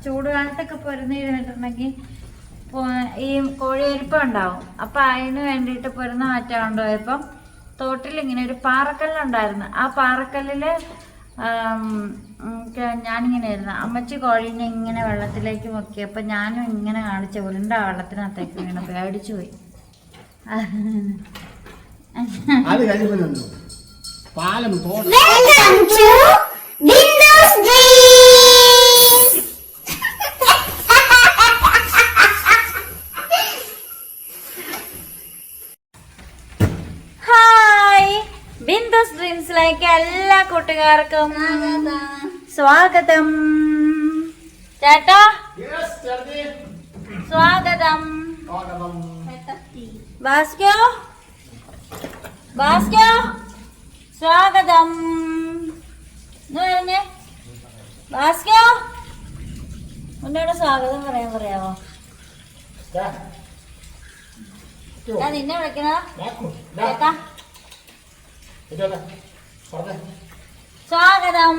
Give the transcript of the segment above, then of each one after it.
ചൂടുകാലത്തൊക്കെ പൊരുന്നിരുന്നിട്ടുണ്ടെങ്കിൽ ഈ കോഴിയരിപ്പം ഉണ്ടാവും. അപ്പം അതിന് വേണ്ടിയിട്ട് പൊരുന്ന മാറ്റാൻ കൊണ്ടുപോയപ്പം തോട്ടിൽ ഇങ്ങനെ ഒരു പാറക്കല്ലുണ്ടായിരുന്നു. ആ പാറക്കല്ലിൽ ഞാനിങ്ങനെ ആയിരുന്നു, അമ്മച്ചി കോഴീനെ ഇങ്ങനെ വെള്ളത്തിലേക്ക് മുക്കിയപ്പോൾ ഞാനും ഇങ്ങനെ കാണിച്ച ഉരുണ്ട വെള്ളത്തിനകത്തേക്ക് വീണ് പേടിച്ചു പോയി. അത് കഴിഞ്ഞു പാലം ബിന്ദുസ് ഡ്രീംസിലേക്ക് എല്ലാ കൂട്ടുകാർക്കും സ്വാഗതം. ചേട്ടാ സ്വാഗതം. ഭാസ്കോ ഭാസ്കോ സ്വാഗതം. പറഞ്ഞേ ഭാസ്കോ, എന്നോട് സ്വാഗതം പറയാമോ? ഞാൻ നിന്നെ വിളിക്കണോ ചേട്ടാ? സ്വാഗതം. സ്വാഗതം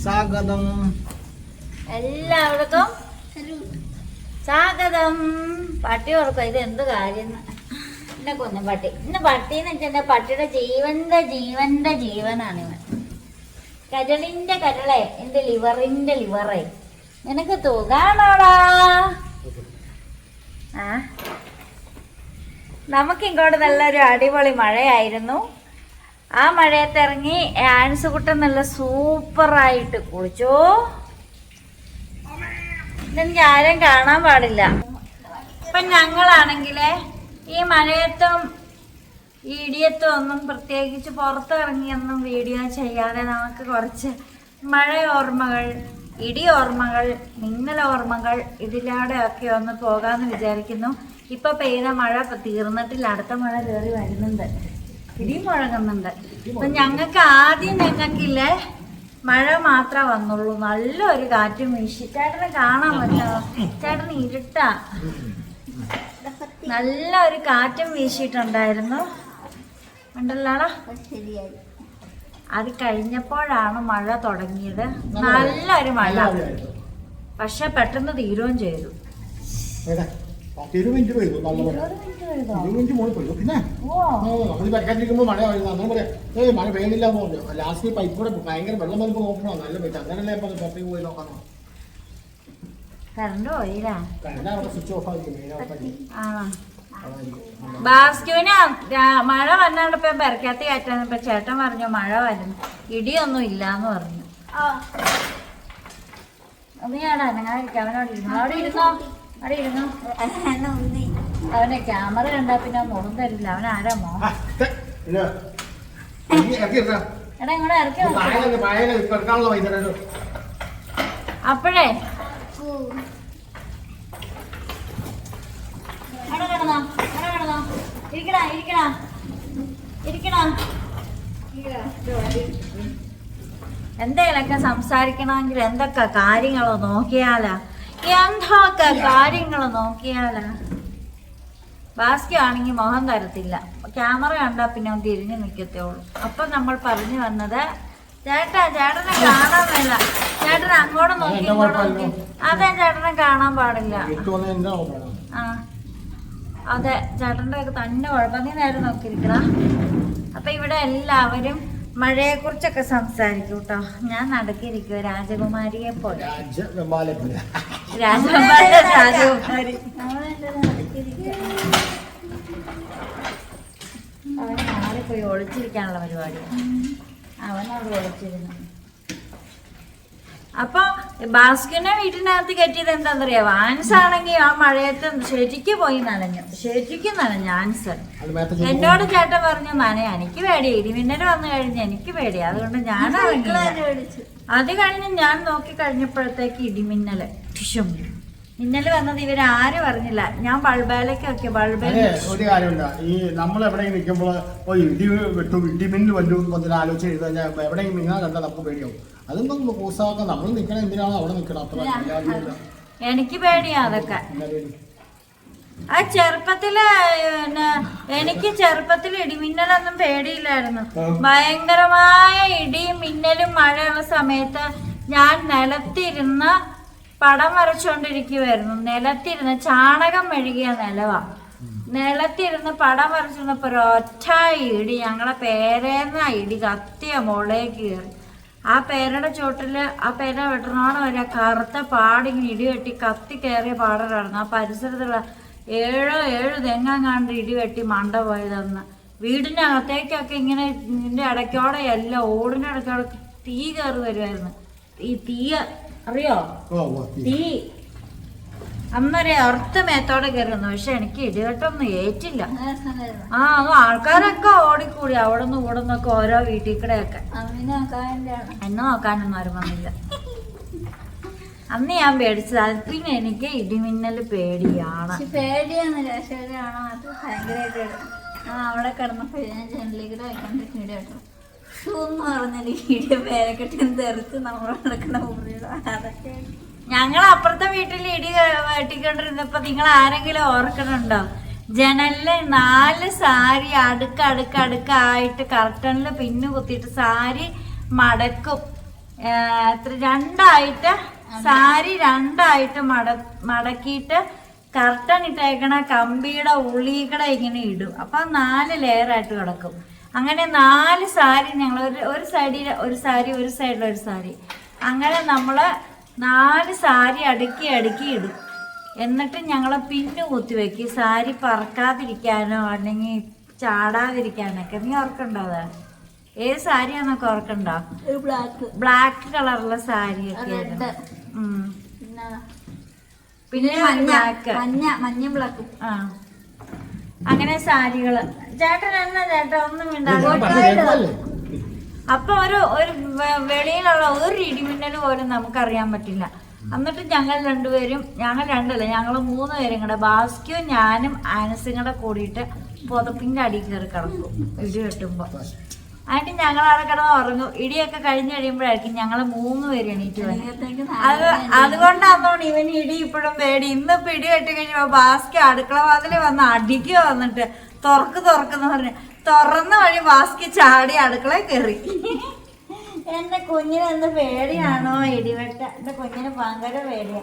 സ്വാഗതം എല്ലാവർക്കും സ്വാഗതം. പട്ടി ഓർക്കും ഇത് എന്ത് കാര്യം. എന്നെ കൊന്നു പട്ടി. ഇന്ന് പട്ടിന്ന് വെച്ചാൽ എന്റെ പട്ടിയുടെ ജീവന്റെ ജീവനാണ് ഇവൻ. കരളിന്റെ കരളെ, എന്റെ ലിവറിന്റെ ലിവറെ, നിനക്ക് തുകാണോടാ? നമുക്കിങ്ങോട്ട് നല്ലൊരു അടിപൊളി മഴയായിരുന്നു. ആ മഴയത്തിറങ്ങി ആൻസുകുട്ടൻ നല്ല സൂപ്പറായിട്ട് കുളിച്ചു. ഇതെനിക്ക് ആരും കാണാൻ പാടില്ല. ഇപ്പം ഞങ്ങളാണെങ്കിലേ ഈ മഴയത്തും ഈ ഇടിയത്തും ഒന്നും പ്രത്യേകിച്ച് പുറത്തിറങ്ങിയൊന്നും വീഡിയോ ചെയ്യാതെ നമുക്ക് കുറച്ച് മഴ ഓർമ്മകൾ, ഇടി ഓർമ്മകൾ, മിന്നൽ ഓർമ്മകൾ ഇതിലൂടെയൊക്കെ ഒന്ന് പോകാമെന്ന് വിചാരിക്കുന്നു. ഇപ്പം പെയ്ത മഴ തീർന്നിട്ടില്ല, അടുത്ത മഴ കയറി വരുന്നുണ്ട്, ഇടിയും മുഴങ്ങുന്നുണ്ട്. അപ്പം ഞങ്ങൾക്കില്ലേ മഴ മാത്രമേ വന്നുള്ളൂ. നല്ലൊരു കാറ്റും വീശി. ചേട്ടനെ കാണാൻ പറ്റുമോ? ചേട്ടന് ഇരുട്ടാ. നല്ലൊരു കാറ്റും വീശിയിട്ടുണ്ടായിരുന്നു ഉണ്ടല്ലോടാ. അത് കഴിഞ്ഞപ്പോഴാണ് മഴ തുടങ്ങിയത്. നല്ലൊരു മഴ, പക്ഷെ പെട്ടെന്ന് തീരുകയും ചെയ്തു. മഴ പെയ്യുന്നില്ല ലാസ്റ്റ് പൈപ്പൂടെ ഭയങ്കര വെള്ളം വന്നപ്പോ നോക്കണം. നല്ല പൈസ അങ്ങനല്ലേ പുറത്തേക്ക് പോയി നോക്കാം. കറണ്ട് പോയില്ല, സ്വിച്ച് ഓഫ് ആക്കി. ബാസ്ക്യൂന് മഴ വന്നാണ്ടപ്പോ പെരക്കാത്ത കയറ്റാന്നപ്പോ ചേട്ടൻ പറഞ്ഞു മഴ വരുന്നു, ഇടിയൊന്നും ഇല്ലാന്ന് പറഞ്ഞു. ഒന്ന് ഞാനിരിക്കാം, അവനോട് ഇരുന്നു. അവിടെ ഇരുന്നോ, അവിടെ ഇരുന്നോ. അവനെ ക്യാമറ കണ്ടാ പിന്നെ മുഖം തരില്ല. അവൻ ആരാ മോഹം? എടാ ഇങ്ങോട്ട് ഇറക്കി. അപ്പോഴേ എന്തെങ്കിലൊക്കെ സംസാരിക്കണമെങ്കിൽ എന്തൊക്കെ കാര്യങ്ങളോ നോക്കിയാലാ, എന്തൊക്കെ കാര്യങ്ങളോ നോക്കിയാലാ. ബാസ്കി ആണെങ്കിൽ മുഖം തരത്തില്ല, ക്യാമറ കണ്ടാ പിന്നെ ഒന്ന് തിരിഞ്ഞു നിൽക്കത്തേ ഉള്ളൂ. അപ്പൊ നമ്മൾ പറഞ്ഞു വന്നത് ചേട്ടനെ കാണാൻ മേല, ചേട്ടൻ അങ്ങോട്ട് നോക്കി ഇങ്ങോട്ട് നോക്കി. അതെ, ചേട്ടനെ കാണാൻ പാടില്ല. ആ അതെ, ചേട്ടൻ്റെ ഒക്കെ തന്നെ കുഴപ്പം. നീ നേരെ നോക്കിയിരിക്കണ. അപ്പൊ ഇവിടെ എല്ലാവരും മഴയെ കുറിച്ചൊക്കെ സംസാരിക്കും കേട്ടോ. ഞാൻ നടക്കിരിക്കുക രാജകുമാരിയെ പോലെ. രാജകുമാരി അവൻ നാളെ പോയി ഒളിച്ചിരിക്കാനുള്ള പരിപാടിയാണ്. അവനോട് ഒളിച്ചിരുന്നു. അപ്പൊ ബാസ്കിനെ വീട്ടിനകത്ത് കെട്ടിയത് എന്താണെന്നറിയാം? ആൻസ് ആണെങ്കിൽ ആ മഴയത്ത് ശരിക്കും പോയി നനഞ്ഞു, ശരിക്കും നനഞ്ഞു ആൻസ്. എന്നോട് ചേട്ടൻ പറഞ്ഞു നനയാ, എനിക്ക് പേടിയാ, ഇടിമിന്നൽ വന്നു കഴിഞ്ഞ് എനിക്ക് പേടിയാ, അതുകൊണ്ട് ഞാൻ അത് കഴിഞ്ഞ് ഞാൻ നോക്കി കഴിഞ്ഞപ്പോഴത്തേക്ക് ഇടിമിന്നല് ടിഷും മിന്നല് വന്നത് ഇവരാരും അറിഞ്ഞില്ല. ഞാൻ ബൾബേലൊക്കെ ഒരു കാര്യമുണ്ട്, ഈ നമ്മൾ എവിടെയെങ്കിലും നിൽക്കുമ്പോൾ ഇടി വെട്ടും ഇടിമിന്നൽ വല്ലതും ആലോചിച്ച് ചെയ്ത് കഴിഞ്ഞാൽ എവിടെയെങ്കിലും മിന്നാ കണ്ടാൽ നമുക്ക് പേടിയാവും. അതൊന്നും പൂസാക്കാം. നമ്മൾ നിൽക്കണം എന്തിനാണോ അവിടെ നിൽക്കണം. അത്ര എനിക്ക് പേടിയാ അതൊക്കെ. ആ ചെറുപ്പത്തില് എനിക്ക് ചെറുപ്പത്തിൽ ഇടിമിന്നലൊന്നും പേടിയില്ലായിരുന്നു. ഭയങ്കരമായ ഇടിയും മിന്നലും മഴയുള്ള സമയത്ത് ഞാൻ നിലത്തിരുന്ന് പടം വരച്ചോണ്ടിരിക്കുവായിരുന്നു. നിലത്തിരുന്ന് ചാണകം മെഴുകിയ നിലവാ. നിലത്തിരുന്ന് പടം വരച്ചിരുന്നപ്പോ ഒരൊറ്റ ഇടി, ഞങ്ങളെ പേരേന്ന ഇടി കത്തിയ മുളേക്ക് കയറി. ആ പേരയുടെ ചോട്ടില് ആ പേര വെട്ടണോടെ വരെ കറുത്ത പാടിങ്ങനെ ഇടി വെട്ടി കത്തി കയറിയ പാടലായിരുന്നു. ആ പരിസരത്തുള്ള 7 തെങ്ങാണ്ട് ഇടി വെട്ടി മണ്ട പോയതെന്ന്. വീടിന്റെ അകത്തേക്കൊക്കെ ഇങ്ങനെ ഇതിന്റെ ഇടയ്ക്കോടെ എല്ലാം ഓടിന്റെ ഇടയ്ക്കോടെ തീ കയറി വരുമായിരുന്നു. ഈ തീ അറിയോ? തീ അന്നൊരു അർത്ഥ മേത്തോടെ കയറുന്നു. പക്ഷെ എനിക്ക് ഇടിവെട്ടൊന്നും ഏറ്റില്ല. അത് ആൾക്കാരൊക്കെ ഓടിക്കൂടി അവിടെ നിന്ന് ഇവിടെ നിന്നൊക്കെ ഓരോ വീട്ടിൽ കൂടെയൊക്കെ. എന്നെ നോക്കാനൊന്നും ആരും വന്നില്ല. അന്ന് ഞാൻ പേടിച്ചത്. പിന്നെ എനിക്ക് ഇടിമിന്നൽ പേടിയാണ്. പേടിയാന്നില്ല, ശരിയാണോ? അത് ഭയങ്കരമായിട്ട് അവിടെ കിടന്നപ്പോ ഞാൻ ജനലിൽ വയ്ക്കൊണ്ടിരിക്കും ഇടി കേട്ടോ. ഷൂ എന്ന് പറഞ്ഞാൽ ഇടിയ പേരക്കെട്ടി തെറിച്ച് നമ്മൾ നടക്കുന്ന മുറിയുടെ അതൊക്കെ. ഞങ്ങൾ അപ്പുറത്തെ വീട്ടിൽ ഇടി വെട്ടിക്കൊണ്ടിരുന്നപ്പോ നിങ്ങൾ ആരെങ്കിലും ഓർക്കണുണ്ടോ? ജനലില് 4 സാരി അടുക്കായിട്ട് കർട്ടനില് പിന്നു കുത്തിയിട്ട് സാരി മടക്കും. സാരി രണ്ടായിട്ട് മടക്കിയിട്ട് കർട്ടൻ ഇട്ടേക്കണ കമ്പിയുടെ ഉള്ളിക്കടെ ഇങ്ങനെ ഇടും. അപ്പൊ 4 ലെയറായിട്ട് കിടക്കും. അങ്ങനെ 4 സാരി ഞങ്ങൾ ഒരു സൈഡിൽ ഒരു സാരി, ഒരു സൈഡിൽ ഒരു സാരി, അങ്ങനെ നമ്മള് 4 സാരി അടുക്കി ഇടും. എന്നിട്ട് ഞങ്ങളെ പിന്നു കുത്തിവെക്കും സാരി പറക്കാതിരിക്കാനോ അല്ലെങ്കിൽ ചാടാതിരിക്കാനൊക്കെ. നീ ഓർക്കണ്ടോ? അത് ഏത് സാരിയാന്നൊക്കെ ഓർക്കണ്ടോ? ബ്ലാക്ക് കളറുള്ള സാരിയൊക്കെ. പിന്നെ മഞ്ഞ ബ്ലാക്ക്. ആ അങ്ങനെ സാരികള്. ചേട്ടൻ എന്നാ ചേട്ടാ ഒന്നും മിണ്ടാതെ. അപ്പൊ ഒരു വെളിയിലുള്ള ഒരു ഇടിമിന്നൽ പോലും നമുക്കറിയാൻ പറ്റില്ല. എന്നിട്ട് ഞങ്ങൾ 3 പേരും കൂടെ, ബാസ്ക്യവും ഞാനും ആനസും കൂടെ കൂടിയിട്ട് പുതപ്പിന്റെ അടിയിൽ കയറി കിടക്കും ഇടി വെട്ടുമ്പോ. എന്നിട്ട് ഞങ്ങൾ അവിടെ കിടന്ന് ഉറങ്ങും. ഇടിയൊക്കെ കഴിഞ്ഞ് കഴിയുമ്പോഴായിരിക്കും ഞങ്ങൾ 3 പേര് എണീറ്റ് വരും. അതുകൊണ്ടാണ് ഇവന് ഇടി ഇപ്പോഴും പേടി. ഇന്നിപ്പോ ഇടി വെട്ടി കഴിഞ്ഞപ്പോ ബാസ്ക്യ അടുക്കള വാതില് വന്ന് അടിക്കുക വന്നിട്ട് തുറക്കെന്ന് പറഞ്ഞ് തുറന്ന വഴി ബാസ്ക്യ ചാടി അടുക്കളയിൽ കയറി. എന്റെ കുഞ്ഞിന് എന്ത് പേടിയാണോ ഇടിവെട്ട്? എന്റെ കുഞ്ഞിന് ഭയങ്കര പേടിയാ.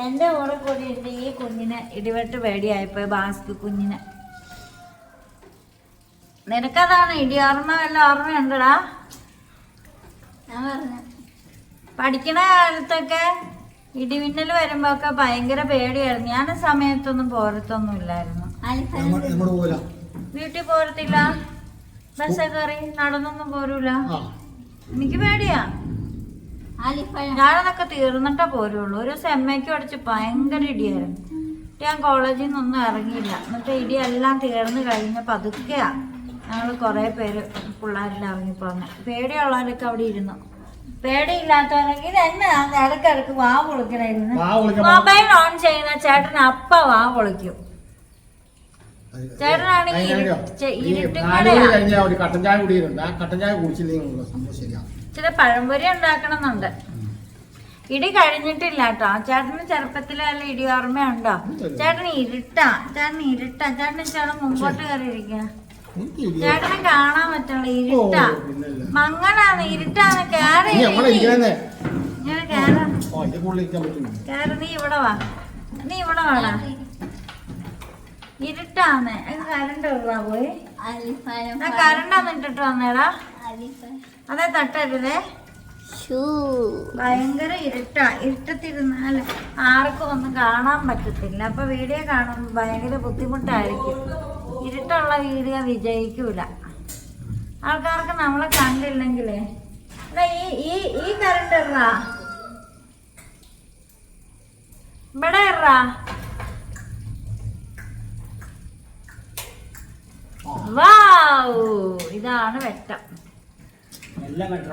എന്റെ കൂടെ കൂടി എന്റെ ഈ കുഞ്ഞിന് ഇടിവെട്ട് പേടിയായിപ്പോയി. ബാസ്ക്യ കുഞ്ഞിന്. നിനക്കതാണ് ഇടി ഓർമ്മ വല്ല ഓർമ്മയുണ്ടടാ? ഞാൻ പറഞ്ഞു പഠിക്കണ കാലത്തൊക്കെ ഇടിമിന്നൽ വരുമ്പോ ഒക്കെ ഭയങ്കര പേടിയായിരുന്നു. ഞാൻ ആ സമയത്തൊന്നും പോരത്തൊന്നും ഇല്ലായിരുന്നു. വീട്ടിൽ പോരത്തില്ല, ബസ് കയറി നടന്നൊന്നും പോരൂല. എനിക്ക് പേടിയാ. ഞാനതൊക്കെ തീർന്നിട്ടേ പോരുള്ളൂ. ഒരു സെമ്മയ്ക്ക് അടിച്ച് ഭയങ്കര ഇടിയായിരുന്നു. ഞാൻ കോളേജിൽ നിന്നൊന്നും ഇറങ്ങിയില്ല. എന്നിട്ട് ഇടിയെല്ലാം തീർന്ന് കഴിഞ്ഞ പതുക്കെയാ ഞങ്ങൾ കുറെ പേര് പിള്ളേരെല്ലാം ഇറങ്ങിപ്പോന്നെ. പേടിയുള്ളവരൊക്കെ അവിടെ ഇരുന്നു. പേടിയില്ലാത്തവരൊക്കെ ഇതെന്നെ ഇടയ്ക്കിടക്ക് വാ പൊളിക്കണായിരുന്നു. മൊബൈൽ ഓൺ ചെയ്യുന്ന ചേട്ടൻ അപ്പ വാ പൊളിക്കും. ചേട്ടനാണെങ്കിൽ ചില പഴംപൊരി ഉണ്ടാക്കണമെന്നുണ്ട്. ഇടി കഴിഞ്ഞിട്ടില്ല കേട്ടോ. ചേട്ടന് ചെറുപ്പത്തിലെ വല്ല ഇടി ഓർമ്മയുണ്ടോ? ചേട്ടന് ഇരുട്ടാ. ചേട്ടന് മുമ്പോട്ട് കയറിയിരിക്കുക. ചേട്ടനെ കാണാൻ പറ്റുള്ള ഇരുട്ടാ. മങ്ങനാണ്, ഇരുട്ടാണ്. കേറി നീ ഇവിടെ വാടാ. ഇരുട്ടാന്ന്. കരണ്ട് ഇടാ പോയി. കരണ്ടാന്ന് ഇട്ടിട്ട് വന്നേടാ. അതെ തട്ടരുതേ. ഭയങ്കര ഇരുട്ടത്തിരുന്നാല് ആർക്കും ഒന്നും കാണാൻ പറ്റത്തില്ല. അപ്പൊ വീഡിയോ കാണുമ്പോ ഭയങ്കര ബുദ്ധിമുട്ടായിരിക്കും. ഇരുട്ടുള്ള വീഡിയോ വിജയിക്കൂല. ആൾക്കാർക്ക് നമ്മളെ കണ്ടില്ലെങ്കിലേ. ഈ കരണ്ട് ഇറാ, ഇവിടെ ഇറാ. ഇതാണ് വെട്ടം.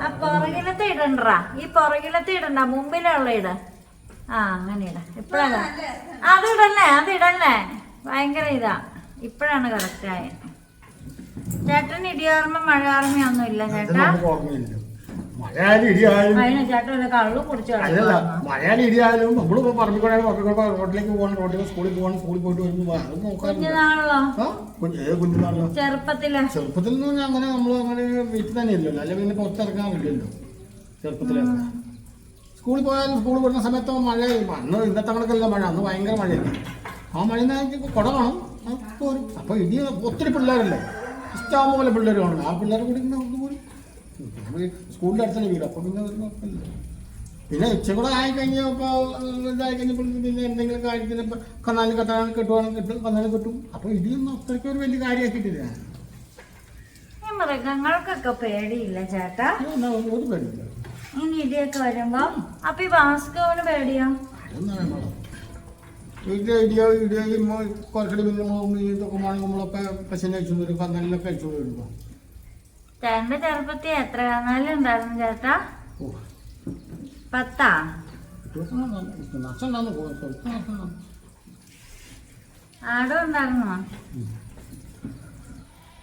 ആ പുറകിലത്തെ ഇടണ്ടാ. ഈ പുറകിലത്തെ ഇടണ്ട, മുമ്പിലുള്ള ഇട. അങ്ങനെ ഇട. ഇപ്പഴാണ് അതിടല്ലേ. ഭയങ്കര ഇതാ. ഇപ്പഴാണ് കറക്റ്റ് ആയ. ചേട്ടൻ ഇടിയോർമ്മ മഴ ഓർമ്മയൊന്നും ഇല്ല ചേട്ടാ? അതിന് ചേട്ടൻ കള്ളു കുടിച്ചു. മഴയാലും ഇടിയായാലും നമ്മളിപ്പോ പറമ്പിക്കൂടെ റോഡിലേക്ക് പോകണം, റോഡിലേക്ക് സ്കൂളിൽ പോകണം, സ്കൂളിൽ പോയിട്ട് വരുമ്പോ കുഞ്ഞുനാളോ ഏത് കുഞ്ഞുനാളിലോ? ചെറുപ്പത്തില്. ചെറുപ്പത്തിൽ നിന്ന് പറഞ്ഞാൽ അങ്ങനെ നമ്മൾ അങ്ങനെ വീട്ടിൽ തന്നെ ഇല്ലല്ലോ, അല്ലെങ്കിൽ പിന്നെ പുറത്തിറങ്ങാറില്ലല്ലോ ചെറുപ്പത്തിലൊക്കെ. സ്കൂളിൽ പോയാലും സ്കൂളിൽ വരുന്ന സമയത്ത് മഴ, അന്ന് ഇന്നത്തെ കണക്കല്ല മഴ, അന്ന് ഭയങ്കര മഴയല്ലേ. ആ മഴ കുട കാണും, പോരും. അപ്പോൾ ഇടി ഒത്തിരി പിള്ളേരല്ലേ, ഇഷ്ടം പോലെ പിള്ളേർ കാണും. ആ പിള്ളേർ കൂടി പോരും. സ്കൂളിൻ്റെ അടുത്തല്ലേ വീട്, അപ്പോൾ പിന്നെ ഒരു കുഴപ്പമില്ല. പിന്നെ ഉച്ച കൂടെ ആയിക്കഴിഞ്ഞപ്പോൾ ഇതായി കഴിഞ്ഞപ്പോൾ പിന്നെ എന്തെങ്കിലും കാര്യത്തിന് കന്നാലും കെട്ടാനും കെട്ടുവാണെങ്കിൽ കിട്ടും, കന്നാലും കിട്ടും. അപ്പോൾ ഇടിയൊന്നും അത്രയ്ക്ക് ഒരു വലിയ കാര്യമാക്കിയിട്ടില്ല. ഈ മൃഗങ്ങൾക്കൊക്കെ പേടിയില്ല ചേട്ടാ? ഒരു പേടിയില്ല. ഇനി ഇടിയൊക്കെ വരുമ്പോ അപ്പൊ ഈ ഭാസ്കരന് പേടിയോ? ഇടിയോ കുറച്ചടി ഇതൊക്കെ നമ്മളൊക്കെ പശുവിനെ അയച്ചു വരും, കന്നാലിനൊക്കെ അയച്ചു വരുമ്പോ. ചേട്ടന്റെ ചെറുപ്പത്തിൽ എത്ര കന്നാലും ഉണ്ടായിരുന്നു ചേട്ടാ? 10? ആടും ഉണ്ടായിരുന്നോ?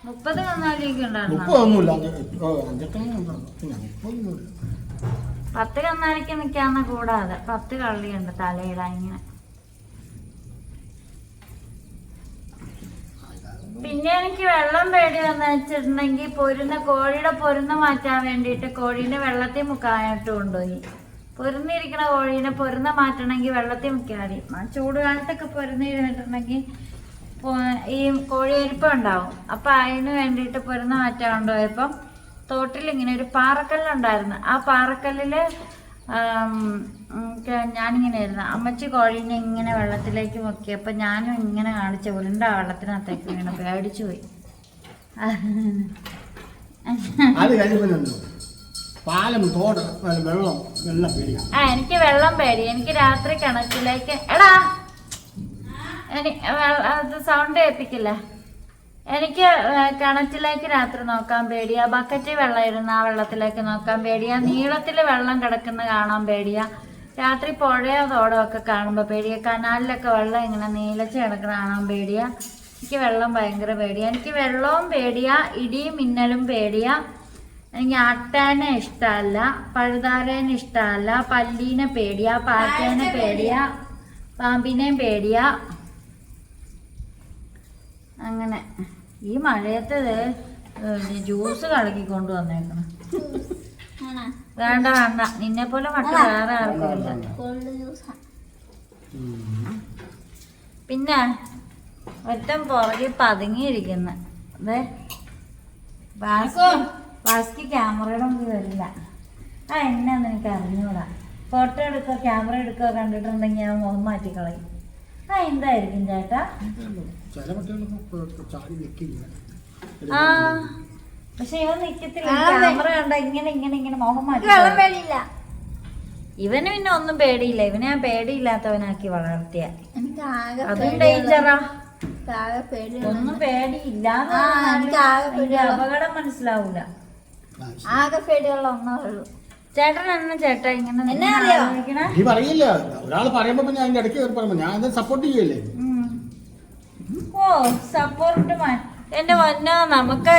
30 കന്നാലിയൊക്കെ ഉണ്ടായിരുന്നോ? 10 കന്നാലിക്ക് നിക്കാന്ന കൂടാതെ 10 കള്ളിയുണ്ട് തലയിടാൻ ഇങ്ങനെ. പിന്നെ എനിക്ക് വെള്ളം പേടി വന്നു വെച്ചിട്ടുണ്ടെങ്കിൽ കോഴിയുടെ പൊരുന്ന മാറ്റാൻ വേണ്ടിയിട്ട് കോഴീനെ വെള്ളത്തിൽ മുക്കാനായിട്ട് കൊണ്ടുപോയി. പൊരുന്നിരിക്കണ കോഴീനെ പൊരുന്ന മാറ്റണമെങ്കിൽ വെള്ളത്തിൽ മുക്കാതി. ചൂട് കാലത്തൊക്കെ പൊരുന്നിരുന്നിട്ടുണ്ടെങ്കിൽ ഈ കോഴിയരിപ്പം ഉണ്ടാവും. അപ്പം അതിന് വേണ്ടിയിട്ട് പൊരുന്ന മാറ്റാൻ കൊണ്ടുപോയപ്പം തോട്ടിൽ ഇങ്ങനെ ഒരു പാറക്കല്ലുണ്ടായിരുന്നു. ആ പാറക്കല്ലിൽ ഞാനിങ്ങനെ ആയിരുന്നു, അമ്മച്ചി കോഴീനെ ഇങ്ങനെ വെള്ളത്തിലേക്ക് മുക്കിയപ്പോൾ ഞാനും ഇങ്ങനെ കാണിച്ച ഉരുണ്ട വെള്ളത്തിനകത്തേക്ക് ഇങ്ങനെ പേടിച്ചു പോയി. എനിക്ക് വെള്ളം പേടി. എനിക്ക് രാത്രി കിണറ്റിലേക്ക് അത് സൗണ്ട് കേൾപ്പിക്കില്ല. എനിക്ക് കിണറ്റിലേക്ക് രാത്രി നോക്കാൻ പേടിയാ. ബക്കറ്റിൽ വെള്ളം ഇരുന്ന് ആ വെള്ളത്തിലേക്ക് നോക്കാൻ പേടിയാ. നീളത്തിൽ വെള്ളം കിടക്കുന്ന കാണാൻ പേടിയാ. രാത്രി പുഴയോ തോടോ ഒക്കെ കാണുമ്പോൾ പേടിയാ. കനാലിലൊക്കെ വെള്ളം ഇങ്ങനെ നീലച്ച് കിടക്കുന്ന കാണാൻ പേടിയാ. എനിക്ക് വെള്ളം ഭയങ്കര പേടിയാ. എനിക്ക് വെള്ളവും പേടിയാ, ഇടിയും മിന്നലും പേടിയാ. എനിക്ക് ആട്ടാനെ ഇഷ്ടമല്ല, പഴുതാരേനെ ഇഷ്ടമല്ല, പല്ലീനെ പേടിയാ, പാറ്റേനെ പേടിയാ, പാമ്പിനെയും പേടിയാ. അങ്ങനെ ഈ മഴയത്ത് ജ്യൂസ് കലക്കിക്കൊണ്ട് വന്നേക്കണം. വേണ്ട വേണ്ട, നിന്നെ പോലെ മട്ട വേറെ ആർക്കുമില്ല. പിന്നെ ഒറ്റം പുറകെ പതുങ്ങിയിരിക്കുന്ന അതെ ബാസ്കി ക്യാമറയുടെ മുന്നിൽ വരില്ല. എന്നാന്ന് എനിക്ക് അറിഞ്ഞൂടാ. ഫോട്ടോ എടുക്കോ ക്യാമറ എടുക്കോ കണ്ടിട്ടുണ്ടെങ്കിൽ ഞാൻ മുഖം മാറ്റിക്കളയും. എന്തായിരിക്കും ചേട്ടാ? ആ പക്ഷെ ഇവൻ നിക്കത്തില്ല. ക്യാമറ കണ്ട ഇങ്ങനെ ഇങ്ങനെ ഇങ്ങനെ മുഖം മാറ്റി. ഇവന് പിന്നെ ഒന്നും പേടിയില്ല. ഇവനെ ഞാൻ പേടിയില്ലാത്തവനാക്കി വളർത്തിയ. അതും ഡേഞ്ചറാ. ഒന്നും പേടിയില്ല, അപകടം മനസ്സിലാവൂല. ആകെ പേടിയുള്ള ഒന്നേ ഉള്ളൂ. ചേട്ടൻ എന്നാ ചേട്ടാ ഇങ്ങനെ പറയില്ല. ഒരാൾ പറയുമ്പോ പിന്നെ അതിന്റെ ഇടയ്ക്ക് പറയുമ്പോ ഞാൻ സപ്പോർട്ട് ചെയ്യല്ലേ. ഓ സപ്പോർട്ട് എന്റെ വന്ന നമുക്ക്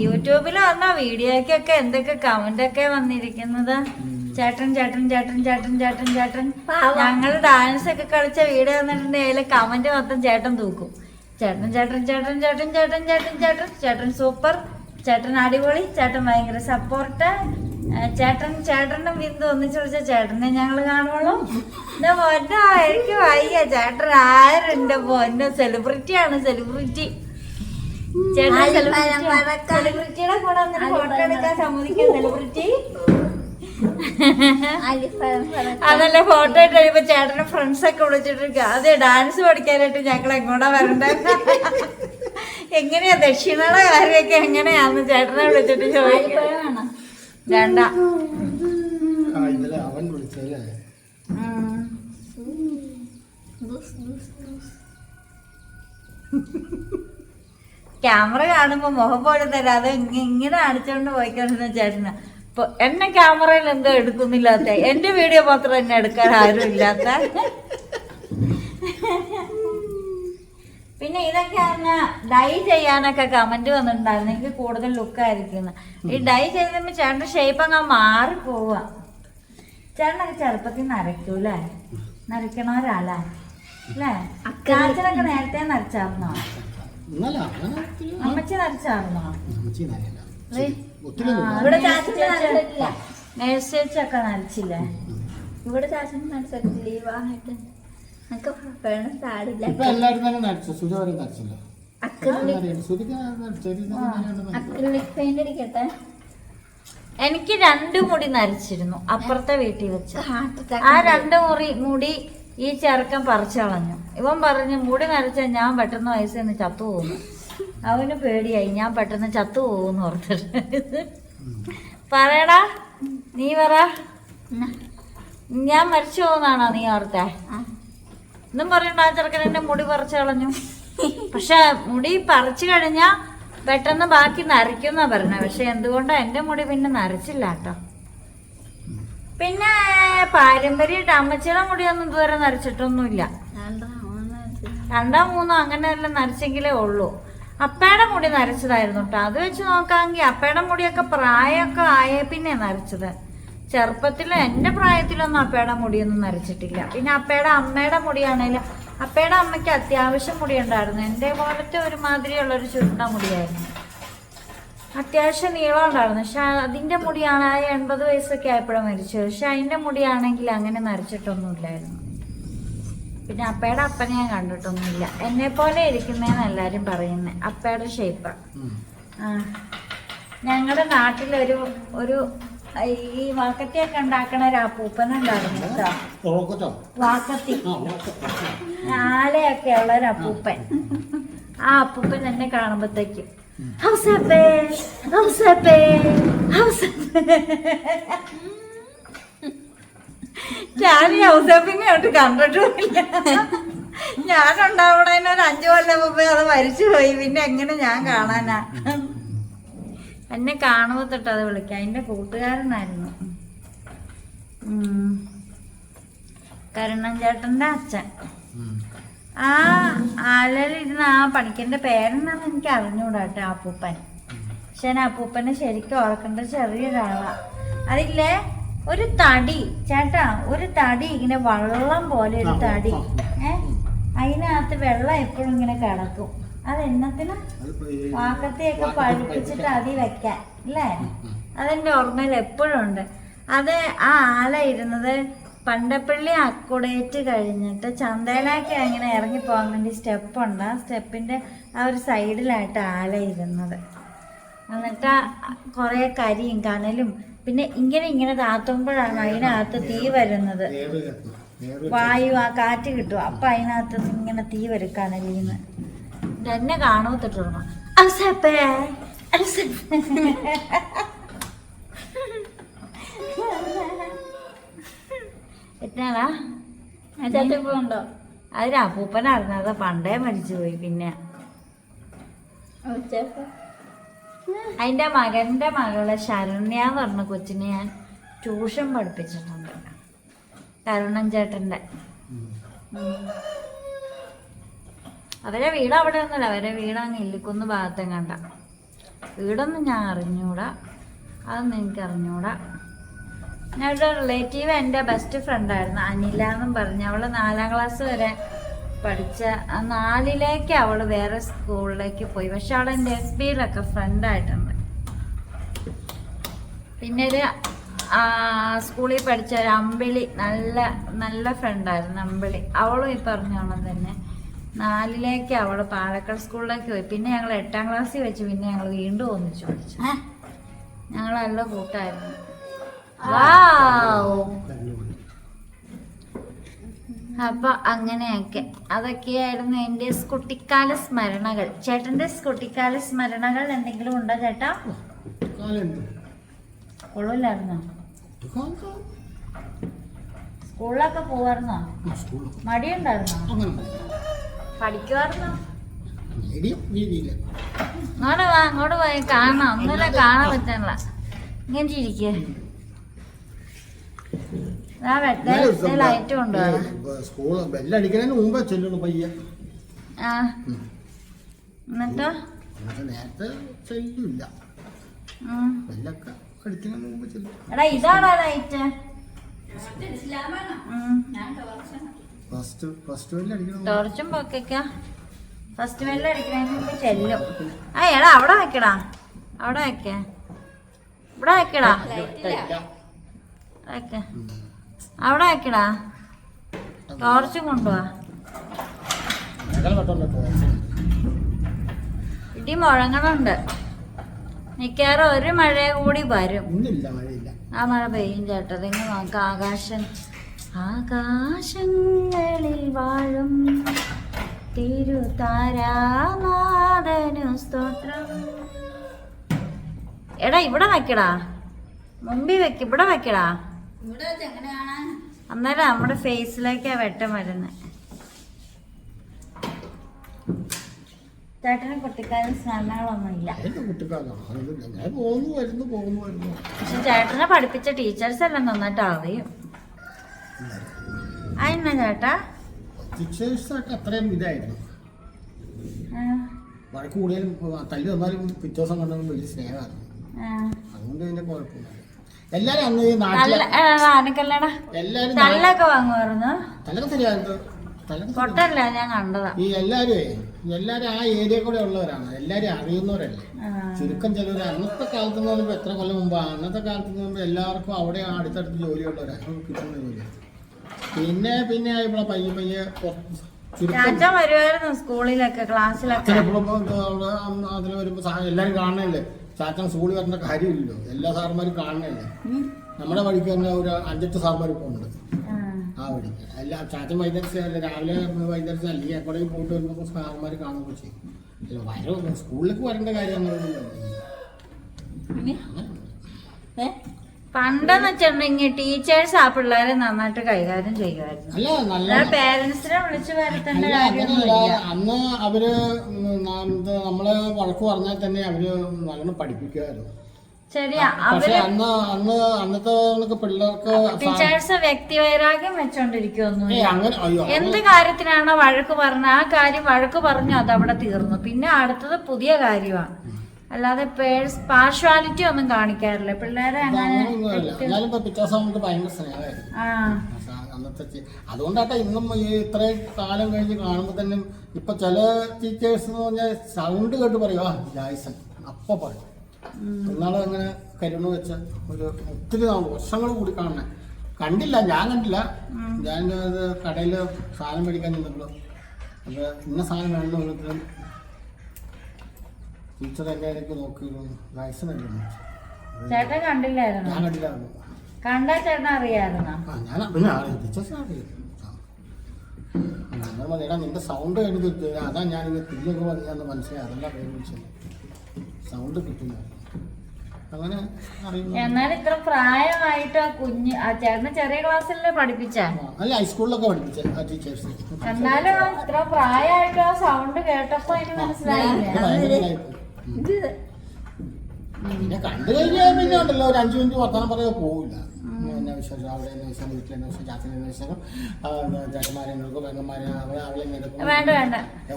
യൂട്യൂബിൽ വന്ന വീഡിയോക്കൊക്കെ എന്തൊക്കെ കമന്റ് ഒക്കെ വന്നിരിക്കുന്നത്. ചേട്ടൻ ചേട്ടൻ ചേട്ടൻ ചേട്ടൻ ചേട്ടൻ ചേട്ടൻ ഞങ്ങൾ ഡാൻസ് ഒക്കെ കളിച്ച വീഡിയോ വന്നിട്ടുണ്ടെങ്കിൽ കമന്റ് മൊത്തം ചേട്ടൻ തൂക്കും. ചേട്ടൻ ചേട്ടൻ ചേട്ടൻ ചേട്ടൻ ചേട്ടൻ ചേട്ടൻ ചേട്ടൻ ചേട്ടൻ സൂപ്പർ, ചേട്ടൻ അടിപൊളി, ചേട്ടൻ ഭയങ്കര സപ്പോർട്ട്, ചേട്ടൻ ചേട്ടനും ബിന്ദു ഒന്നിച്ചു വിളിച്ച ചേട്ടനെ ഞങ്ങൾ കാണുള്ളൂ. എന്റെ പൊന്നോ എനിക്ക് വയ്യ. ചേട്ടൻ ആരുണ്ട് പൊന്നോ, സെലിബ്രിറ്റിയാണ് സെലിബ്രിറ്റി. ചേട്ടൻ സെലിബ്രിറ്റിയുടെ കൂടെ വന്നിട്ട് ഫോട്ടോ എടുക്കാൻ സമ്മതിക്കാൻ സെലിബ്രിറ്റി. അതല്ല ഫോട്ടോ ഇട്ട് കഴിയുമ്പോ ചേട്ടന്റെ ഫ്രണ്ട്സ് ഒക്കെ വിളിച്ചിട്ട് അതെ ഡാൻസ് പഠിക്കാനായിട്ട് ഞങ്ങൾ എങ്ങോട്ടാ വരണ്ടേ, എങ്ങനെയാ ദക്ഷിണയുടെ കാര്യമൊക്കെ എങ്ങനെയാന്ന് ചേട്ടനെ വിളിച്ചിട്ട് ചോദിക്കണം. വേണ്ട അവൻ വിളിച്ചല്ലേ. ക്യാമറ കാണുമ്പോ മുഖം പോലെ തരാതെ ഇങ്ങനെ അടിച്ചോണ്ട് പോയിക്കൊണ്ടിരുന്ന ചേട്ടന്. ഇപ്പൊ എന്നെ ക്യാമറയിൽ എന്തോ എടുക്കുന്നില്ലാത്ത, എന്റെ വീഡിയോ മാത്രം എന്നെ എടുക്കാൻ ആരും ഇല്ലാത്ത. പിന്നെ ഇതൊക്കെ പറഞ്ഞാ ഡൈ ചെയ്യാനൊക്കെ കമന്റ് വന്നിട്ടുണ്ടായിരുന്നു. എനിക്ക് കൂടുതൽ ലുക്കായിരിക്കും. ഈ ഡൈ ചെയ്തപ്പോ ചേട്ടന്റെ ഷേപ്പ് അങ്ങ് മാറിപ്പോവുക. ചേട്ടനൊക്കെ ചെറുപ്പത്തിൽ നരയ്ക്കൂല്ലേ? നരയ്ക്കണവരല്ലേ അല്ലേ? അക്കാച്ചനൊക്കെ നേരത്തെ നരച്ചാർന്നോ? ഇന്നല്ല അങ്ങനെ അമ്മച്ചി നരച്ചായിരുന്നോ? അമ്മച്ചി നനയല്ല. ദേ, ഒത്തിരി ഇവിടെ ചാച്ചന് നനച്ചിട്ടില്ല. നേഴ്സേച്ചൊക്കെ നരച്ചില്ലേ? ഇവിടെ ചാച്ചന് നനച്ചിട്ടില്ല. ലീവായിട്ട് നമുക്ക് വേണം പാടില്ല. ഇപ്പൊ എല്ലാവരും തന്നെ നടിച്ചു. സുജ വരെ നടിച്ചില്ല. സുധിക്ക് അക്രിലിക് പെയിന്റ് അടിക്കട്ടെ. എനിക്ക് 2 മുടി നരച്ചിരുന്നു അപ്പുറത്തെ വീട്ടിൽ വെച്ച്. ഹാർട്ട് ആ 2 മുടി ഈ ചെറുക്കൻ പറിച്ചു കളഞ്ഞു. ഇവൻ പറഞ്ഞു മുടി നരച്ചാൽ ഞാൻ പെട്ടെന്ന് വയസ്സിന്ന് ചത്തു പോകുന്നു. അവന് പേടിയായി ഞാൻ പെട്ടെന്ന് ചത്തു പോകുന്നു ഓർത്തിട്ട്. പറയടാ, നീ പറ, ഞാൻ മരിച്ചു പോകുന്നാണോ നീ ഓർത്തെ? എന്നും പറയണ്ട, ആ ചെറുക്കൻ എന്റെ മുടി പറിച്ചു കളഞ്ഞു. പക്ഷെ മുടി പറിച്ചു കഴിഞ്ഞാ പെട്ടെന്ന് ബാക്കി നരയ്ക്കുന്നാ പറഞ്ഞ. പക്ഷെ എന്തുകൊണ്ടാ എന്റെ മുടി പിന്നെ നരച്ചില്ല കേട്ടോ. പിന്നെ പാരമ്പര്യമായിട്ട് അമ്മച്ചിയുടെ മുടിയൊന്നും ഇതുവരെ നരച്ചിട്ടൊന്നുമില്ല. 2 3 അങ്ങനെയെല്ലാം നരച്ചെങ്കിലേ ഉള്ളൂ. അപ്പയുടെ മുടി നരച്ചതായിരുന്നു കേട്ടോ. അത് വെച്ച് നോക്കാമെങ്കിൽ അപ്പയുടെ മുടിയൊക്കെ പ്രായമൊക്കെ ആയേ പിന്നെ നരച്ചത്. ചെറുപ്പത്തിലും എൻ്റെ പ്രായത്തിലൊന്നും അപ്പയുടെ മുടിയൊന്നും നരച്ചിട്ടില്ല. പിന്നെ അപ്പയുടെ അമ്മയുടെ മുടിയാണേലും അപ്പയുടെ അമ്മയ്ക്ക് അത്യാവശ്യം മുടി ഉണ്ടായിരുന്നു. എൻ്റെ പോലത്തെ ഒരുമാതിരിയുള്ളൊരു ചുരുണ്ട മുടിയായിരുന്നു. അത്യാവശ്യം നീളം ഉണ്ടായിരുന്നു. പക്ഷെ അതിൻ്റെ മുടിയാണ് 80 വയസ്സൊക്കെ ആയപ്പോഴാണ് മരിച്ചത്. പക്ഷെ അതിൻ്റെ മുടിയാണെങ്കിൽ അങ്ങനെ നരച്ചിട്ടൊന്നുമില്ലായിരുന്നു. പിന്നെ അപ്പയുടെ അപ്പനെ ഞാൻ കണ്ടിട്ടൊന്നുമില്ല. എന്നെ പോലെ ഇരിക്കുന്നതെന്ന് എല്ലാവരും പറയുന്നത്. അപ്പയുടെ ഷേപ്പ്. ഞങ്ങളുടെ നാട്ടിലൊരു ഒരു ഈ വാക്കത്തിയൊക്കെ ഉണ്ടാക്കണ ഒരു അപ്പൂപ്പനുണ്ടായിരുന്നു കേട്ടോ. വാക്കത്തി ആലയൊക്കെ ഉള്ള ഒരു അപ്പൂപ്പൻ. ആ അപ്പൂപ്പൻ എന്നെ കാണുമ്പോഴത്തേക്കും ഹൗസപ്പേ ഹൗസപ്പേ ഹൗസപ്പേ. ഞാൻ ഈ ഹൗസപ്പിനെ തൊട്ട് കണ്ടിട്ടുമില്ല. ഞാനുണ്ടാവണേന് ഒരു 5 കൊല്ലം മുമ്പേ അത് മരിച്ചു പോയി. പിന്നെ എങ്ങനെ ഞാൻ കാണാനാ? എന്നെ കാണുമ്പോൾ തൊട്ട് അത് വിളിക്കാം. എൻ്റെ കൂട്ടുകാരനായിരുന്നു കരുണൻ ചേട്ടൻ്റെ അച്ഛൻ. ആ ആലയിലിരുന്ന ആ പണിക്കൻ്റെ പേരെന്നാന്ന് എനിക്ക് അറിഞ്ഞൂടാ കേട്ടോ, അപ്പൂപ്പൻ. പക്ഷെ ഞാൻ അപ്പൂപ്പനെ ശരിക്കും ഓർക്കേണ്ട ചെറിയൊരാളാ. അതില്ലേ ഒരു തടി ചേട്ടാ, ഒരു തടി ഇങ്ങനെ വള്ളം പോലെ ഒരു തടി, അതിനകത്ത് വെള്ളം എപ്പോഴും ഇങ്ങനെ കിടക്കും. അതെന്നത്തിന് വാക്കത്തെയൊക്കെ പഴുപ്പിച്ചിട്ട് അതി വെക്കാൻ അല്ലേ? അതെന്റെ ഓർമ്മയിൽ എപ്പോഴും ഉണ്ട്. അത് ആ ആല ഇരുന്നത് പണ്ടപ്പള്ളി അക്കുടേറ്റ് കഴിഞ്ഞിട്ട് ചന്തയിലേക്ക് അങ്ങനെ ഇറങ്ങിപ്പോകാൻ വേണ്ടി സ്റ്റെപ്പുണ്ട്. ആ സ്റ്റെപ്പിന്റെ ആ ഒരു സൈഡിലായിട്ട് ആല ഇരുന്നത്. എന്നിട്ട് കുറെ കരിയും കനലും പിന്നെ ഇങ്ങനെ താത്തുമ്പോഴാണ് അതിനകത്ത് തീ വരുന്നത്. വായു ആ കാറ്റ് കിട്ടും. അപ്പൊ അതിനകത്ത് ഇങ്ങനെ തീ വരും കനലിന്ന്. എന്നെ കാണൂത്തിട്ടുള്ളൂ. എന്നാടാ ഉണ്ടോ? അതിന് അപ്പൂപ്പനായിരുന്നു. അത് പണ്ടേ മരിച്ചു പോയി. പിന്നെ അതിൻ്റെ മകൻ്റെ മകളെ ശരണ്യ എന്ന് പറഞ്ഞ കൊച്ചിനെ ഞാൻ ട്യൂഷൻ പഠിപ്പിച്ചിട്ടുണ്ട്. കരുണൻ ചേട്ടൻ്റെ. അവരെ വീട് അവിടെ ഒന്നുമില്ല. അവരെ വീട് അങ്ങ് ഇല്ലിക്കുന്ന് ഭാഗത്തും കണ്ട. വീടൊന്നും ഞാൻ അറിഞ്ഞൂടാ. അതൊന്നും എനിക്ക് അറിഞ്ഞൂടാ. ഞങ്ങളുടെ റിലേറ്റീവ് എൻ്റെ ബെസ്റ്റ് ഫ്രണ്ടായിരുന്നു അനില എന്നും പറഞ്ഞ്. അവൾ 4ാം ക്ലാസ് വരെ പഠിച്ച 4ലേക്ക് അവൾ വേറെ സ്കൂളിലേക്ക് പോയി. പക്ഷെ അവൾ എൻ്റെ SBയിലൊക്കെ ഫ്രണ്ടായിട്ടുണ്ട്. പിന്നെ ഒരു സ്കൂളിൽ പഠിച്ച ഒരു അമ്പിളി, നല്ല ഫ്രണ്ടായിരുന്നു അമ്പിളി. അവളും ഈ പറഞ്ഞോളം തന്നെ 4ലേക്ക് അവൾ പാലക്കാട് സ്കൂളിലേക്ക് പോയി. പിന്നെ ഞങ്ങൾ 8ാം ക്ലാസ്സിൽ വെച്ച് പിന്നെ ഞങ്ങൾ വീണ്ടും ഒന്നിച്ചു പഠിച്ചു. ഞങ്ങൾ നല്ല കൂട്ടായിരുന്നു. അപ്പൊ അങ്ങനെയൊക്കെ അതൊക്കെയായിരുന്നു എൻ്റെ കുട്ടിക്കാല സ്മരണകൾ. ചേട്ടന്റെ കുട്ടിക്കാല സ്മരണകൾ എന്തെങ്കിലും ഉണ്ടോ ചേട്ടാ? കൊള്ളൂല്ലായിരുന്നോ? സ്കൂളിലൊക്കെ പോവായിരുന്നോ? മടിയുണ്ടായിരുന്നോ? പഠിക്കുവായിരുന്നോ? അങ്ങോട്ട് പോയി കാണാം. ഒന്നുമില്ല, കാണാൻ പറ്റാനുള്ള. ഇങ്ങനെ ഇരിക്കേ. ലൈറ്റ് കൊണ്ടുപോകാം. എന്നിട്ടോ എടാ ഇതാണോ ലൈറ്റ്? ടോർച്ചും പൊക്കയ്ക്ക. ഫസ്റ്റ് ബെല്ല് അടിക്കണതിന് മുമ്പ് ചെല്ലും. ആ എടാ അവിടെ വെക്കടാ, അവിടെ വെക്കേ, ഇവിടെ വെക്കടാ, വെക്ക, അവിടെ വെക്കടാ. ടോർച്ചും കൊണ്ടുപോവാ. ഇടി മുഴങ്ങണുണ്ട്. മിക്കവാറും ഒരു മഴ കൂടി വരും. ആ മഴ പെയ്യും ചേട്ടാ. നിങ്ങൾ നോക്ക, ആകാശങ്ങളിൽ വാഴും തിരുതാരാനാഥനു സ്തോത്രം. എടാ ഇവിടെ വെക്കടാ, മുമ്പിൽ വെക്ക, ഇവിടെ വെക്കടാ. ഇവിടെ വെച്ച് എങ്ങനെയാണ്? അന്നേരം നമ്മുടെ ഫേസിലേക്കാ വെട്ടം വരുന്നത്. ചേട്ടന് കുട്ടിക്കാലം സ്മരണകളൊന്നും ഇല്ല. പക്ഷെ ചേട്ടനെ പഠിപ്പിച്ച ടീച്ചേഴ്സ് എല്ലാം നന്നായിട്ട് അറിയും. അതെന്നാ ചേട്ടാ? ടീച്ചേഴ്സൊക്കെ അത്രയും ഇതായിരുന്നു. വഴക്ക് കൂടുതലും തല്ലി വന്നാലും പിറ്റേ ദിവസം കൊണ്ടൊന്നും വലിയ സ്നേഹമായിരുന്നു. അതുകൊണ്ട് ഇതിന്റെ കുഴപ്പമില്ല. എല്ലാരും അന്ന് ഈ നാട്ടിലെ എല്ലാരും തല്ലൊക്കെ വാങ്ങുമായിരുന്നു. തലക്ക് ശരിയായിരുന്നു. പൊട്ടല്ല, ഞാൻ കണ്ടതാ. ഈ എല്ലാരും ആ ഏരിയ കൂടെ ഉള്ളവരാണ്. എല്ലാരും അറിയുന്നവരല്ലേ. ചുരുക്കം ചിലവർ അന്നത്തെ കാലത്ത് എന്ന് പറയുമ്പോൾ എത്ര കൊല്ലം മുമ്പാണ്. അന്നത്തെ കാലത്ത് എന്ന് പറയുമ്പോൾ എല്ലാവർക്കും അവിടെ അടുത്തടുത്ത് ജോലിയുള്ളവരാണ് കിട്ടുന്ന ജോലി. പിന്നെ ഇവിടെ പയ്യെ ചാച്ച വരുമായിരുന്നു സ്കൂളിലൊക്കെ, ക്ലാസ്സിലൊക്കെ. അതിൽ വരുമ്പോ എല്ലാരും കാണണല്ലേ. ചാച്ചൻ സ്കൂളിൽ വരേണ്ട കാര്യമില്ലല്ലോ. എല്ലാ സാറന്മാരും കാണണല്ലേ. നമ്മുടെ വഴിക്ക് തന്നെ ഒരു 5-8 സാറന്മാർ ഇപ്പോൾ ഉണ്ട് ആ വഴിക്ക്. എല്ലാ ചാച്ചൻ വൈദ്യുതി രാവിലെ വൈദ്യുതി അല്ലെങ്കിൽ എപ്പോഴേക്കും പോയിട്ട് വരുമ്പോൾ സാറന്മാർ കാണുകയൊക്കെ ചെയ്യും. സ്കൂളിലേക്ക് വരേണ്ട കാര്യമൊന്നും. പണ്ടെന്ന് വെച്ചിട്ടുണ്ടെങ്കിൽ ടീച്ചേഴ്സ് ആ പിള്ളേരെ നന്നായിട്ട് കൈകാര്യം ചെയ്യുമായിരുന്നു. പേരൻസിനെ വിളിച്ചു വരുത്തേണ്ട കാര്യമൊന്നുമില്ല. അന്ന് അവര് നമ്മളെ വഴക്ക് പറഞ്ഞാൽ തന്നെ അവര് നല്ലോണം പഠിപ്പിക്കുമായിരുന്നു. ശരിയാ. പക്ഷെ അന്നത്തെ പിള്ളേർക്ക് ടീച്ചേഴ്സ് വ്യക്തിവൈരാഗ്യം വെച്ചോണ്ടിരിക്കുവൊന്നും. എന്ത് കാര്യത്തിനാണോ വഴക്ക് പറഞ്ഞ ആ കാര്യം വഴക്ക് പറഞ്ഞു, അതവിടെ തീർന്നു. പിന്നെ അടുത്തത് പുതിയ കാര്യമാണ്. അല്ലാതെ പാർഷ്വാലിറ്റി ഒന്നും കാണിക്കാറില്ല പിള്ളേരെ. അതുകൊണ്ടാട്ടെ ഇന്നും ഈ ഇത്രയും കാലം കഴിഞ്ഞ് കാണുമ്പോൾ തന്നെ ഇപ്പൊ ചില ടീച്ചേഴ്സ് എന്ന് പറഞ്ഞാൽ സൗണ്ട് കേട്ട് പറയുക ജായ്സൺ അപ്പൊ പറയും. എന്നാലും അങ്ങനെ കരുണ വെച്ച ഒരു ഒത്തിരി വർഷങ്ങൾ കൂടി കാണണേ കണ്ടില്ല. ഞാൻ കണ്ടില്ല. ഞാൻ കടയിൽ സാധനം മേടിക്കാൻ നിന്നപ്പോൾ അത് ഇന്ന സാധനം വേണമെന്ന് ടീച്ചർ എന്നെ എനിക്ക് നോക്കിയിരുന്നു. ജായ്സൺ ചേട്ടൻ കണ്ടില്ലായിരുന്നു? ഞാൻ കണ്ടില്ലായിരുന്നു. കണ്ടാ ചേട്ടൻ അറിയാമായിരുന്നോ? ഞാൻ പിന്നെ ടീച്ചേഴ്സിനെ അറിയാം. എടാ നിന്റെ സൗണ്ട് കഴിഞ്ഞിട്ട് അതാ ഞാനിങ്ങനെ തിരിഞ്ഞൊക്കെ പറഞ്ഞാന്ന് മനസ്സിലായി. അതെല്ലാം പേര് സൗണ്ട് കിട്ടുന്ന അങ്ങനെ അറിയുന്നു. എന്നാലും ഇത്ര പ്രായമായിട്ട് ആ കുഞ്ഞ് ആ ചേട്ടന് ചെറിയ ക്ലാസ്സിലല്ലേ പഠിപ്പിച്ച? അല്ല ഹൈസ്കൂളിലൊക്കെ പഠിപ്പിച്ച ആ ടീച്ചേഴ്സ്. എന്നാലും ഇത്ര പ്രായമായിട്ട് ആ സൗണ്ട് കേട്ടപ്പോ അതിന് മനസ്സിലായില്ലേ? പിന്നെ കണ്ടു കഴിഞ്ഞാൽ പിന്നെ ഉണ്ടല്ലോ ഒരു 5 മിനിറ്റ് വർത്തമാനം പറയാൻ പോവില്ല. എന്നെ വിശ്വാസം അവിടെ എന്നെ വിശ്വാസം വീട്ടിൽ എന്നെ വിശ്വാസം ചാച്ചനെ വിശ്വാസം ചേട്ടന്മാരെ പെങ്ങന്മാരെ അവളെ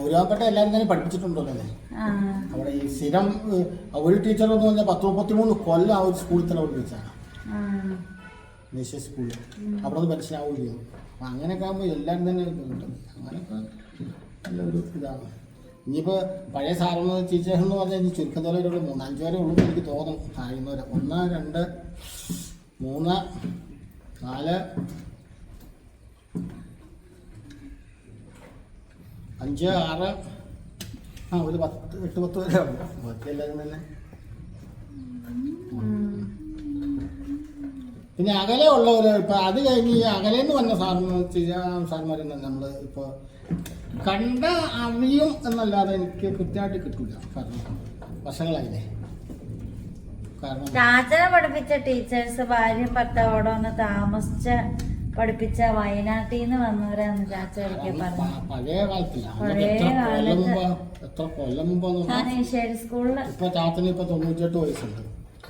ഒരുപാട് എല്ലാവരും തന്നെ പഠിപ്പിച്ചിട്ടുണ്ടല്ലോ അല്ലേ. അവിടെ ഈ സ്ഥിരം ഒരു ടീച്ചർ എന്ന് പറഞ്ഞാൽ 10-33 കൊല്ലം ആ ഒരു സ്കൂളിൽ തന്നെ പഠിപ്പിച്ചാണ്. ദേശീയ സ്കൂളിൽ അവിടെ നിന്ന് മനസ്സിലാവില്ല. അപ്പം അങ്ങനെയൊക്കെ ആകുമ്പോൾ എല്ലാവരും തന്നെ കിട്ടും. അങ്ങനെയൊക്കെ നല്ലൊരു ഇതാണ്. ഇനിയിപ്പോൾ പഴയ സാറെന്ന് ടീച്ചേഴ്സ് എന്ന് പറഞ്ഞാൽ ഇനി ചുരുക്കത്തോലെ ഒരു 3-5 വരെ ഉള്ളൂ എനിക്ക് തോന്നും. താഴ്ന്നവരെ 1, 2, 3, 4, 5, 6 ഒരു 8-10 വരെ ഉണ്ട്. ബാക്കി എല്ലാവരും തന്നെ. പിന്നെ അകലെ ഉള്ളവർ ഇപ്പം അത് കഴിഞ്ഞ് ഈ അകലേന്ന് വന്ന സാറന്മാരും തന്നെ നമ്മൾ ഇപ്പോൾ കണ്ട അറിയും എന്നല്ലാതെ എനിക്ക് കൃത്യമായിട്ട് കിട്ടില്ല. കാരണം വർഷങ്ങളായില്ലേ. കാരണം ചാച്ചനെ പഠിപ്പിച്ച ടീച്ചേഴ്സ് ഭാര്യയും ഭർത്താവോടെ ഒന്ന് താമസിച്ച് പഠിപ്പിച്ച വയനാട്ടിൽ നിന്ന് വന്നവരാന്ന് ചാച്ച ഒരിക്കൽ പറഞ്ഞു. പഴയ കാലത്തില്ല. എത്ര കൊല്ലം മുമ്പ് ശരി സ്കൂളില്. ഇപ്പൊ ചാച്ചന് ഇപ്പൊ 98 വയസ്സുണ്ട്.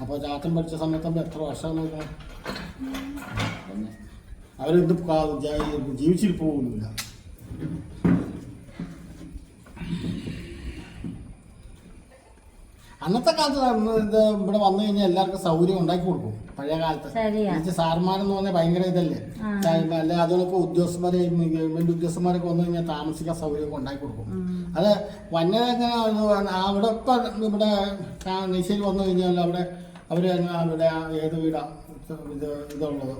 അപ്പൊ ചാച്ചൻ പഠിച്ച സമയത്ത് എത്ര വർഷം നോക്കണം. അവരെന്ത് ജീവിച്ചിരിപ്പൊന്നുമില്ല. അന്നത്തെ കാലത്ത് ഇത് ഇവിടെ വന്നു കഴിഞ്ഞാൽ എല്ലാവർക്കും സൗകര്യം ഉണ്ടാക്കി കൊടുക്കും. പഴയ കാലത്ത് ശരിയാ. സാർമാരെന്ന് പറഞ്ഞാൽ ഭയങ്കര ഇതല്ലേ, അല്ല അതുകൊണ്ടൊക്കെ ഉദ്യോഗസ്ഥന്മാരെ ഗവൺമെന്റ് ഉദ്യോഗസ്ഥന്മാരൊക്കെ വന്നു കഴിഞ്ഞാൽ താമസിക്കാൻ സൗകര്യം ഉണ്ടാക്കി കൊടുക്കും. അത് വന്യങ്ങനെ അവിടെ ഇപ്പം ഇവിടെ നെയ്ശ്ശേരി വന്നു കഴിഞ്ഞാൽ അവിടെ അവർ അവിടെ ഏത് വീടാ ഇതുള്ളത്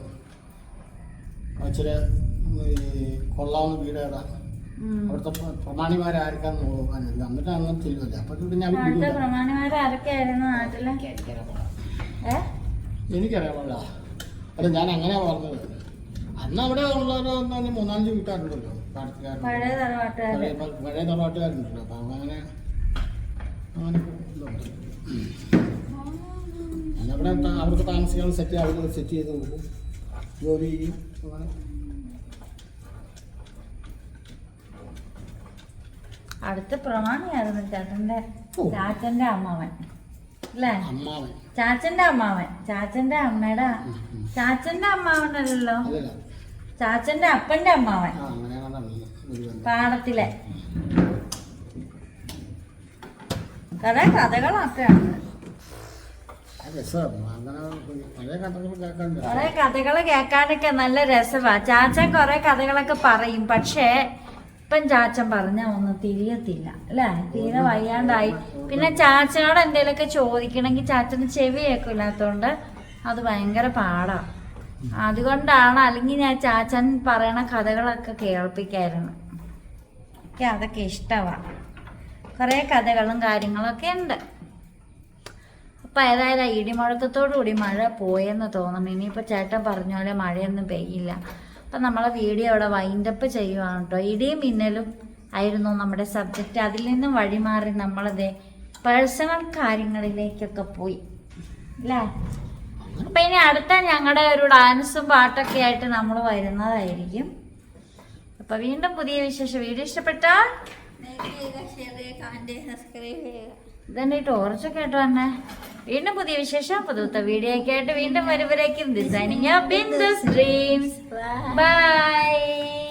ഇച്ചിരി കൊള്ളാവുന്ന വീട് ഏതാ, അവിടുത്തെ പ്രമാണിമാരായിരിക്കാന്ന് നോക്കാനില്ല. എന്നിട്ട് അങ്ങനെ ചെല്ലുമല്ലേ. അപ്പൊ പിന്നെ എനിക്കറിയാമല്ല. അല്ല ഞാൻ അങ്ങനെയാ പറഞ്ഞത്. അന്ന് അവിടെ ഉള്ളവരോ 3-4 വീട്ടുകാരുണ്ടല്ലോ, പഴയ തറവാട്ടുകാരുണ്ടല്ലോ. അപ്പൊ അങ്ങനെ അവിടെ അവർക്ക് താമസിക്കാൻ സെറ്റ് ചെയ്ത് കൊടുക്കും, ജോലി ചെയ്യും. അങ്ങനെ അടുത്ത പ്രമാണിയായിരുന്നു ചാച്ചന്റെ അമ്മാവൻ അല്ലേ? ചാച്ചന്റെ അമ്മാവൻ, ചാച്ചന്റെ അമ്മയുടെ ചാച്ചന്റെ അമ്മാവനല്ലോ, ചാച്ചന്റെ അപ്പന്റെ അമ്മാവൻ പാടത്തിലെ കഥകളൊക്കെയാണ്. കൊറേ കഥകള് കേൾക്കാനൊക്കെ നല്ല രസമാ. ചാച്ചൻ കൊറേ കഥകളൊക്കെ പറയും. പക്ഷേ ഇപ്പം ചാച്ചൻ പറഞ്ഞ ഒന്നും തിരിയത്തില്ല അല്ലേ? തീരെ വയ്യാണ്ടായി. പിന്നെ ചാച്ചനോട് എന്തെങ്കിലുമൊക്കെ ചോദിക്കണമെങ്കിൽ ചാച്ചന് ചെവി കേൾക്കില്ലാത്തതുകൊണ്ട് അത് ഭയങ്കര പാടാ. അതുകൊണ്ടാണ്, അല്ലെങ്കിൽ ഞാൻ ചാച്ചൻ പറയണ കഥകളൊക്കെ കേൾപ്പിക്കായിരുന്നു. എനിക്ക് അതൊക്കെ ഇഷ്ടമാണ്. കുറേ കഥകളും കാര്യങ്ങളൊക്കെ ഉണ്ട്. അപ്പം ഏതായാലും ഇടിമുഴക്കത്തോടു കൂടി മഴ പോയെന്ന് തോന്നുന്നു. ഇനിയിപ്പോൾ ചേട്ടൻ പറഞ്ഞ പോലെ മഴയൊന്നും പെയ്യില്ല. അപ്പം നമ്മളെ വീഡിയോ ഇവിടെ വൈൻഡപ്പ് ചെയ്യുവാണ് കേട്ടോ. ഇടിയും മിന്നലും ആയിരുന്നു നമ്മുടെ സബ്ജക്റ്റ്. അതിൽ നിന്നും വഴിമാറി നമ്മളത് പേഴ്സണൽ കാര്യങ്ങളിലേക്കൊക്കെ പോയി അല്ലേ? അപ്പം ഇനി അടുത്ത ഞങ്ങളുടെ ഒരു ഡാൻസും പാട്ടൊക്കെ ആയിട്ട് നമ്മൾ വരുന്നതായിരിക്കും. അപ്പം വീണ്ടും പുതിയ വിശേഷ വീഡിയോ ഇഷ്ടപ്പെട്ടാൽ ഇതന്നെ ടോർച്ചൊക്കെ ആയിട്ട് തന്നെ. വീണ്ടും പുതിയ വിശേഷം പുതുത്ത വീഡിയോ ഒക്കെ ആയിട്ട് വീണ്ടും വരുമ്പോഴേക്കും ഡിസൈനിങ് ബിന്ദുസ് ഡ്രീംസ്. ബൈ.